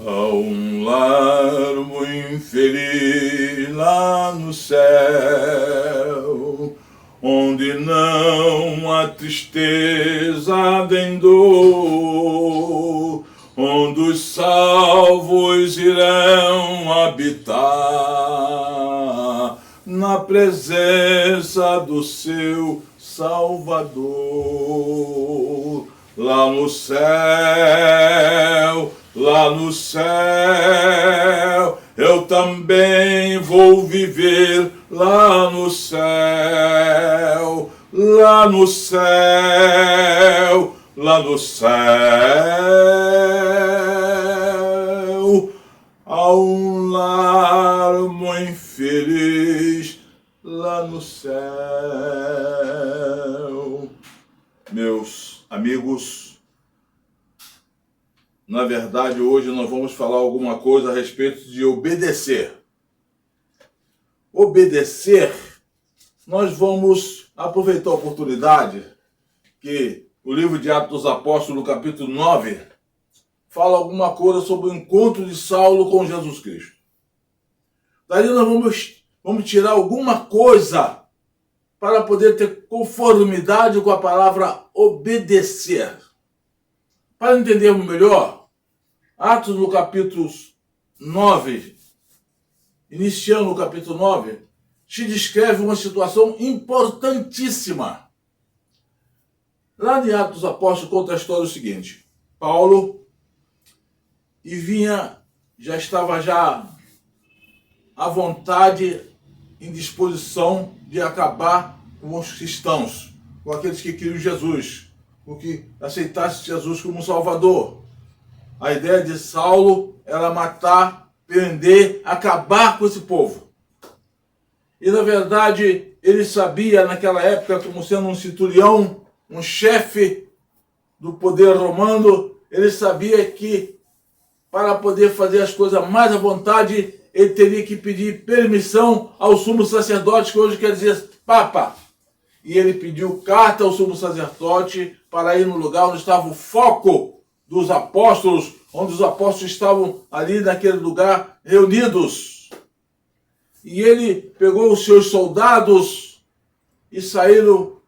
Há um lar muito feliz lá no céu, onde não há tristeza nem dor, onde os salvos irão habitar na presença do seu Salvador. Lá no céu, eu também vou viver lá no céu, lá no céu, lá no céu. Há um lar muito feliz lá no céu. Meus amigos, na verdade, hoje nós vamos falar alguma coisa a respeito de obedecer. Obedecer, nós vamos aproveitar a oportunidade que o livro de Atos dos Apóstolos, no capítulo 9, fala alguma coisa sobre o encontro de Saulo com Jesus Cristo. Daí nós vamos tirar alguma coisa para poder ter conformidade com a palavra obedecer. Para entendermos melhor, Atos no capítulo 9, iniciando o capítulo 9, te descreve uma situação importantíssima. Lá de Atos dos Apóstolos conta a história seguinte: Paulo já estava à vontade, em disposição de acabar com os cristãos, com aqueles que queriam Jesus, com que aceitassem Jesus como Salvador. A ideia de Saulo era matar, prender, acabar com esse povo. E na verdade, ele sabia naquela época, como sendo um centurião, um chefe do poder romano, ele sabia que para poder fazer as coisas mais à vontade, ele teria que pedir permissão ao sumo sacerdote, que hoje quer dizer Papa. E ele pediu carta ao sumo sacerdote para ir no lugar onde estava o foco dos apóstolos, onde os apóstolos estavam ali naquele lugar reunidos. E ele pegou os seus soldados e saíram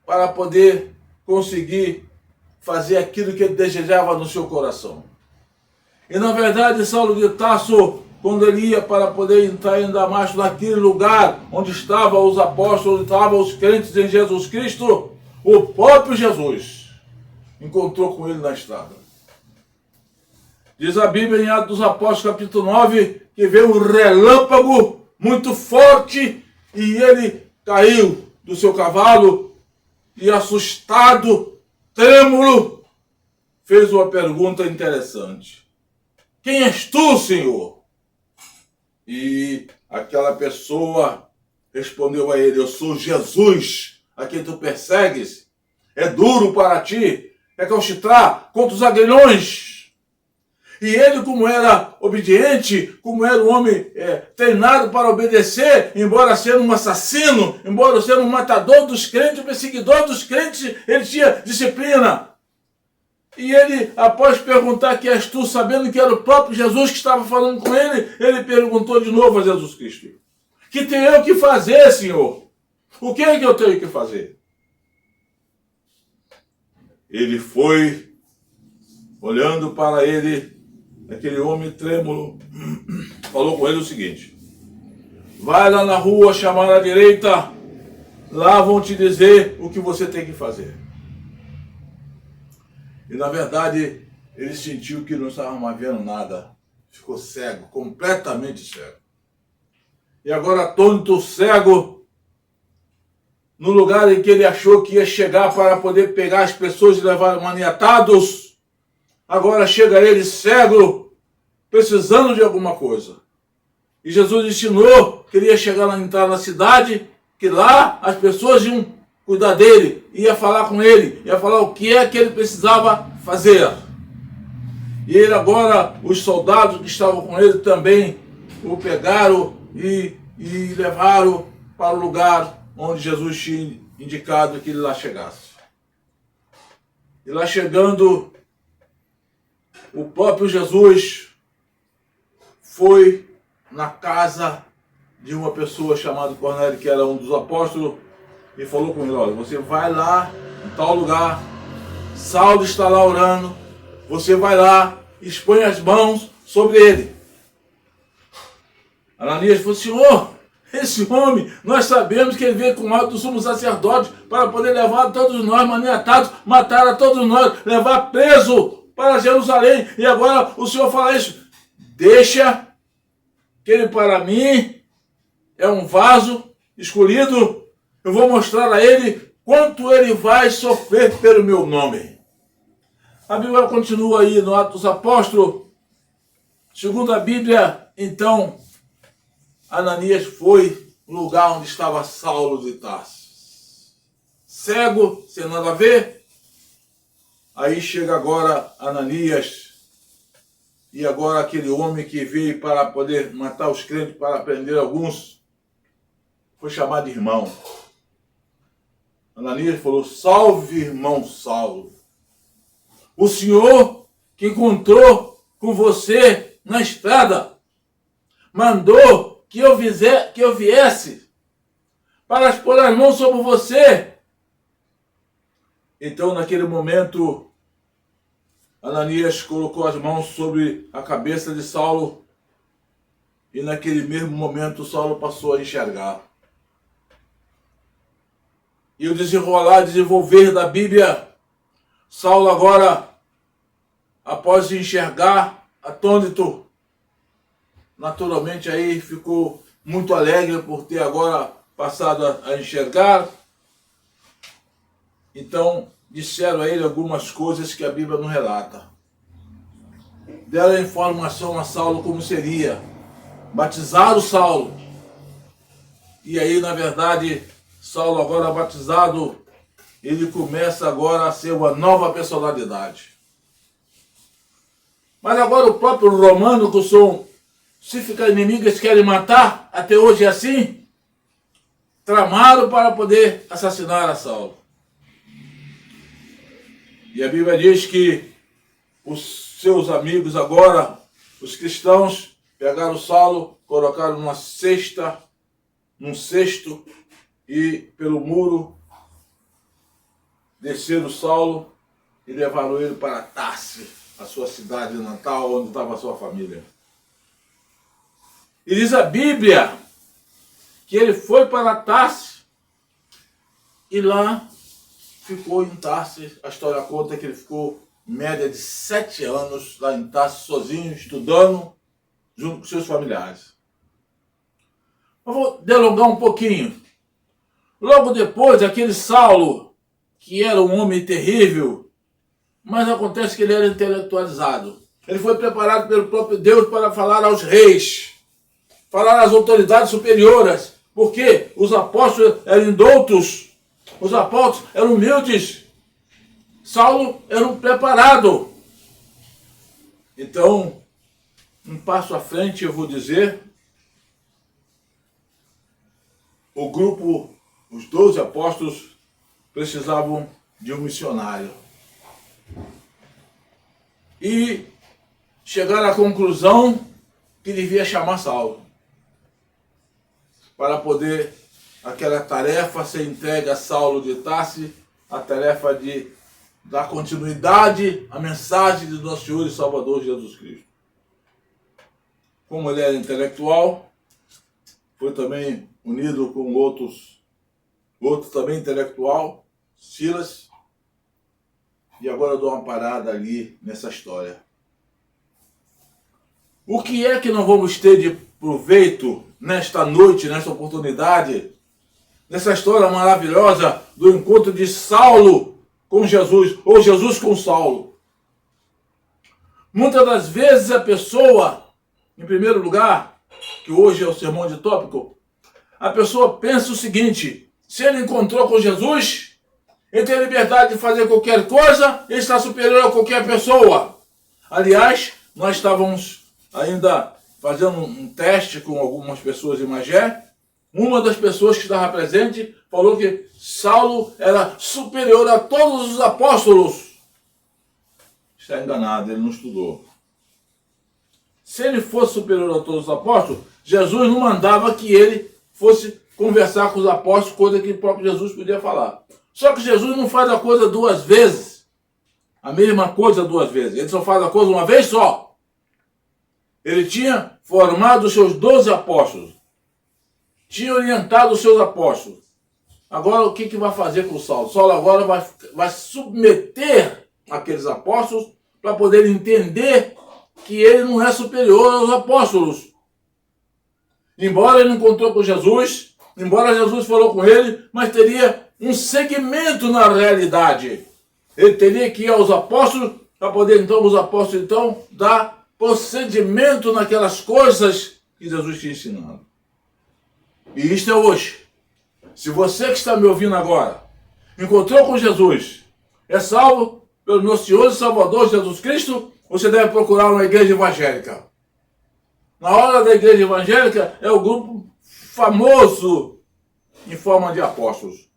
para poder conseguir fazer aquilo que ele desejava no seu coração. E na verdade, Saulo de Tarso, quando ele ia para poder entrar em Damasco, naquele lugar onde estavam os apóstolos, onde estavam os crentes em Jesus Cristo, o próprio Jesus encontrou com ele na estrada. Diz a Bíblia em Atos dos Apóstolos, capítulo 9, que veio um relâmpago muito forte e ele caiu do seu cavalo e, assustado, trêmulo, fez uma pergunta interessante: quem és tu, Senhor? E aquela pessoa respondeu a ele: eu sou Jesus, a quem tu persegues. É duro para ti recalcitrar contra os aguilhões. E ele, como era obediente, como era um homem treinado para obedecer, embora sendo um assassino, embora sendo um matador dos crentes, um perseguidor dos crentes, ele tinha disciplina. E ele, após perguntar quem és tu, sabendo que era o próprio Jesus que estava falando com ele, ele perguntou de novo a Jesus Cristo: que tenho eu que fazer, Senhor? O que é que eu tenho que fazer? Ele foi, olhando para ele, aquele homem trêmulo, falou com ele o seguinte: vai lá na rua chamar à direita, lá vão te dizer o que você tem que fazer. E na verdade, ele sentiu que não estava mais vendo nada. Ficou cego, completamente cego. E agora, atônito, cego, no lugar em que ele achou que ia chegar para poder pegar as pessoas e levar maniatados, agora chega ele cego, precisando de alguma coisa. E Jesus ensinou que ele ia entrar na cidade, que lá as pessoas iam cuidar dele, ia falar com ele, ia falar o que é que ele precisava fazer. E ele agora, os soldados que estavam com ele também o pegaram e levaram para o lugar onde Jesus tinha indicado que ele lá chegasse. E lá chegando, o próprio Jesus foi na casa de uma pessoa chamada Cornélio, que era um dos apóstolos, e falou com ele: olha, você vai lá em tal lugar, Saulo está lá orando, você vai lá, expõe as mãos sobre ele. Ananias falou: Senhor, esse homem, nós sabemos que ele veio com o alto do sumo sacerdote para poder levar todos nós maniatados, matar a todos nós, levar preso para Jerusalém. E agora o Senhor fala isso. Deixa que ele para mim é um vaso escolhido. Eu vou mostrar a ele quanto ele vai sofrer pelo meu nome. A Bíblia continua aí no Atos dos Apóstolos. Segundo a Bíblia, então, Ananias foi no lugar onde estava Saulo de Tarso. Cego, sem nada a ver. Aí chega agora Ananias, e agora aquele homem que veio para poder matar os crentes, para prender alguns, foi chamado de irmão. Ananias falou: salve, irmão Saulo. O Senhor que encontrou com você na estrada mandou que eu viesse para pôr as mãos sobre você. Então, naquele momento, Ananias colocou as mãos sobre a cabeça de Saulo, e naquele mesmo momento Saulo passou a enxergar. E o desenvolver da Bíblia, Saulo agora, após enxergar, atônito, naturalmente aí ficou muito alegre por ter agora passado a enxergar. Então disseram a ele algumas coisas que a Bíblia não relata. Deram informação a Saulo como seria. Batizaram Saulo. E aí, na verdade, Saulo agora batizado, ele começa agora a ser uma nova personalidade. Mas agora o próprio romano, que são, se ficar inimigas, querem matar, até hoje é assim, tramaram para poder assassinar a Saulo. E a Bíblia diz que os seus amigos agora, os cristãos, pegaram Saulo, colocaram num cesto, e pelo muro desceram Saulo e levaram ele para Tarso, a sua cidade natal, onde estava a sua família. E diz a Bíblia que ele foi para Tarso e lá ficou em Tarso. A história conta que ele ficou em média de 7 anos lá em Tarso, sozinho, estudando, junto com seus familiares. Eu vou delongar um pouquinho. Logo depois, aquele Saulo, que era um homem terrível, mas acontece que ele era intelectualizado. Ele foi preparado pelo próprio Deus para falar aos reis, falar às autoridades superiores, porque os apóstolos eram indoutos, os apóstolos eram humildes. Saulo era um preparado. Então, um passo à frente eu vou dizer, o grupo, os 12 apóstolos, precisavam de um missionário. E chegaram à conclusão que devia chamar Saulo, para poder aquela tarefa ser entregue a Saulo de Tarso, a tarefa de dar continuidade à mensagem de nosso Senhor e Salvador Jesus Cristo. Como ele era intelectual, foi também unido com outro também intelectual, Silas. E agora eu dou uma parada ali nessa história. O que é que nós vamos ter de proveito nesta noite, nesta oportunidade, nessa história maravilhosa do encontro de Saulo com Jesus, ou Jesus com Saulo? Muitas das vezes a pessoa, em primeiro lugar, que hoje é o sermão de tópico, a pessoa pensa o seguinte: se ele encontrou com Jesus, ele tem a liberdade de fazer qualquer coisa, ele está superior a qualquer pessoa. Aliás, nós estávamos ainda fazendo um teste com algumas pessoas em Magé. Uma das pessoas que estava presente falou que Saulo era superior a todos os apóstolos. está enganado, ele não estudou. Se ele fosse superior a todos os apóstolos, Jesus não mandava que ele fosse conversar com os apóstolos, coisa que o próprio Jesus podia falar. Só que Jesus não faz a coisa duas vezes. A mesma coisa duas vezes. Ele só faz a coisa uma vez só. Ele tinha formado os seus 12 apóstolos. Tinha orientado os seus apóstolos. Agora o que vai fazer com o Saulo? Saulo agora vai submeter aqueles apóstolos para poder entender que ele não é superior aos apóstolos. Embora ele encontrou com Jesus, embora Jesus falou com ele, mas teria um segmento na realidade. Ele teria que ir aos apóstolos para poder então os apóstolos então dar procedimento naquelas coisas que Jesus tinha ensinado. E isto é hoje. Se você que está me ouvindo agora encontrou com Jesus, é salvo pelo nosso Senhor e Salvador Jesus Cristo, você deve procurar uma igreja evangélica. Na hora da igreja evangélica é o grupo famoso em forma de apóstolos.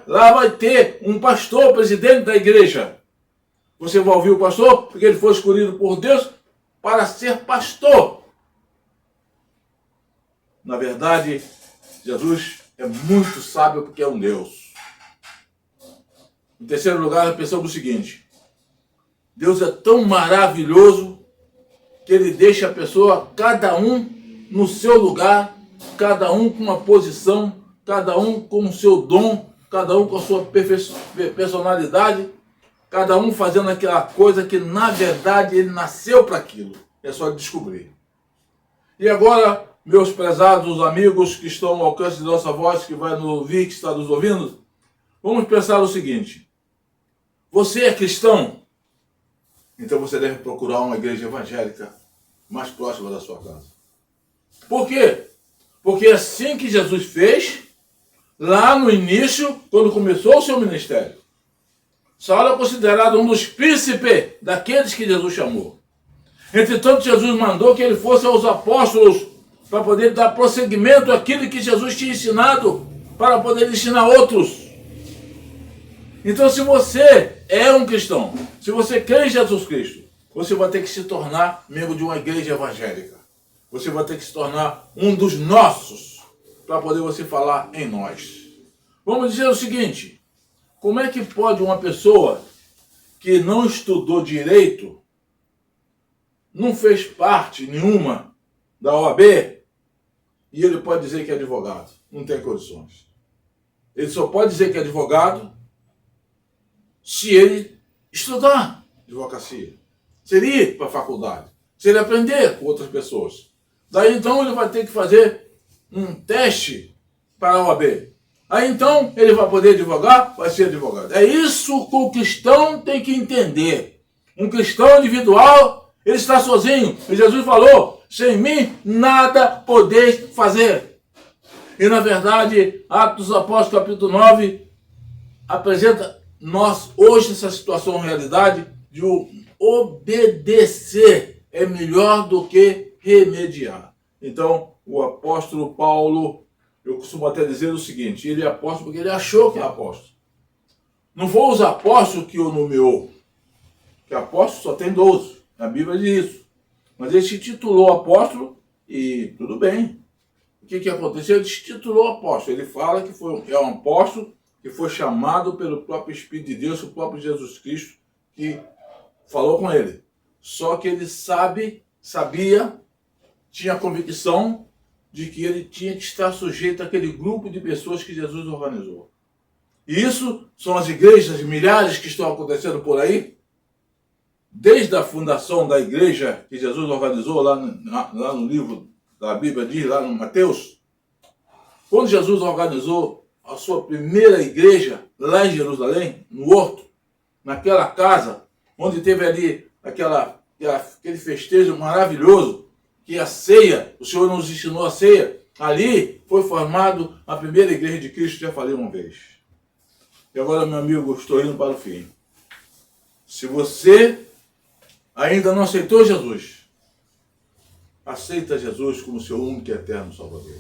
Lá vai ter um pastor, presidente da igreja. Você vai ouvir o pastor porque ele foi escolhido por Deus para ser pastor. Na verdade, Jesus é muito sábio porque é um Deus. Em terceiro lugar, pensamos o seguinte: Deus é tão maravilhoso que ele deixa a pessoa, cada um no seu lugar, cada um com uma posição, cada um com o seu dom, cada um com a sua personalidade, cada um fazendo aquela coisa que na verdade ele nasceu para aquilo. É só descobrir. E agora, meus prezados amigos que estão ao alcance de nossa voz, que vai nos ouvir, que está nos ouvindo, vamos pensar o seguinte: você é cristão? Então você deve procurar uma igreja evangélica mais próxima da sua casa. Por quê? Porque é assim que Jesus fez lá no início, quando começou o seu ministério. Saulo é considerado um dos príncipes daqueles que Jesus chamou. Entretanto, Jesus mandou que ele fosse aos apóstolos para poder dar prosseguimento àquilo que Jesus tinha ensinado, para poder ensinar outros. Então, se você é um cristão, se você crê em Jesus Cristo, você vai ter que se tornar membro de uma igreja evangélica. Você vai ter que se tornar um dos nossos, para poder você falar em nós. Vamos dizer o seguinte: como é que pode uma pessoa que não estudou direito, não fez parte nenhuma da OAB, e ele pode dizer que é advogado? Não tem condições. Ele só pode dizer que é advogado se ele estudar advocacia, se ele ir para a faculdade, se ele aprender com outras pessoas. Daí então ele vai ter que fazer um teste para a OAB. Aí então ele vai poder advogar, vai ser advogado. É isso que o cristão tem que entender. Um cristão individual, ele está sozinho. E Jesus falou: sem mim nada podeis fazer. E na verdade, Atos dos Apóstolos capítulo 9 apresenta nós hoje essa situação, realidade de obedecer é melhor do que remediar. Então, o apóstolo Paulo, eu costumo até dizer o seguinte: ele é apóstolo porque ele achou que é apóstolo. Não foi os apóstolos que o nomeou, que apóstolo só tem 12, a Bíblia diz isso. Mas ele se titulou apóstolo e tudo bem. O que aconteceu? Ele se titulou apóstolo. Ele fala que é um apóstolo que foi chamado pelo próprio Espírito de Deus, o próprio Jesus Cristo, que falou com ele. Só que ele sabia, tinha a convicção de que ele tinha que estar sujeito àquele grupo de pessoas que Jesus organizou. E isso são as igrejas, milhares que estão acontecendo por aí, desde a fundação da igreja que Jesus organizou lá no livro da Bíblia, diz lá no Mateus. Quando Jesus organizou a sua primeira igreja lá em Jerusalém, no horto, naquela casa, onde teve ali aquele festejo maravilhoso, que a ceia, o Senhor nos ensinou a ceia, ali foi formado a primeira igreja de Cristo, já falei uma vez. E agora, meu amigo, estou indo para o fim. Se você ainda não aceitou Jesus, aceita Jesus como seu único e eterno Salvador.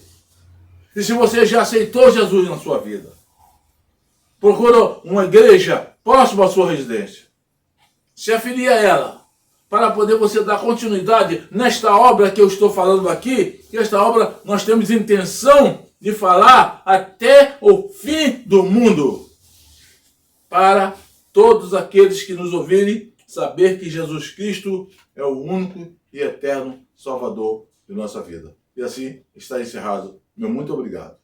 E se você já aceitou Jesus na sua vida, procura uma igreja próxima à sua residência. se afilie a ela, para poder você dar continuidade nesta obra que eu estou falando aqui, que esta obra nós temos intenção de falar até o fim do mundo, para todos aqueles que nos ouvirem saber que Jesus Cristo é o único e eterno Salvador de nossa vida. E assim está encerrado. Meu muito obrigado.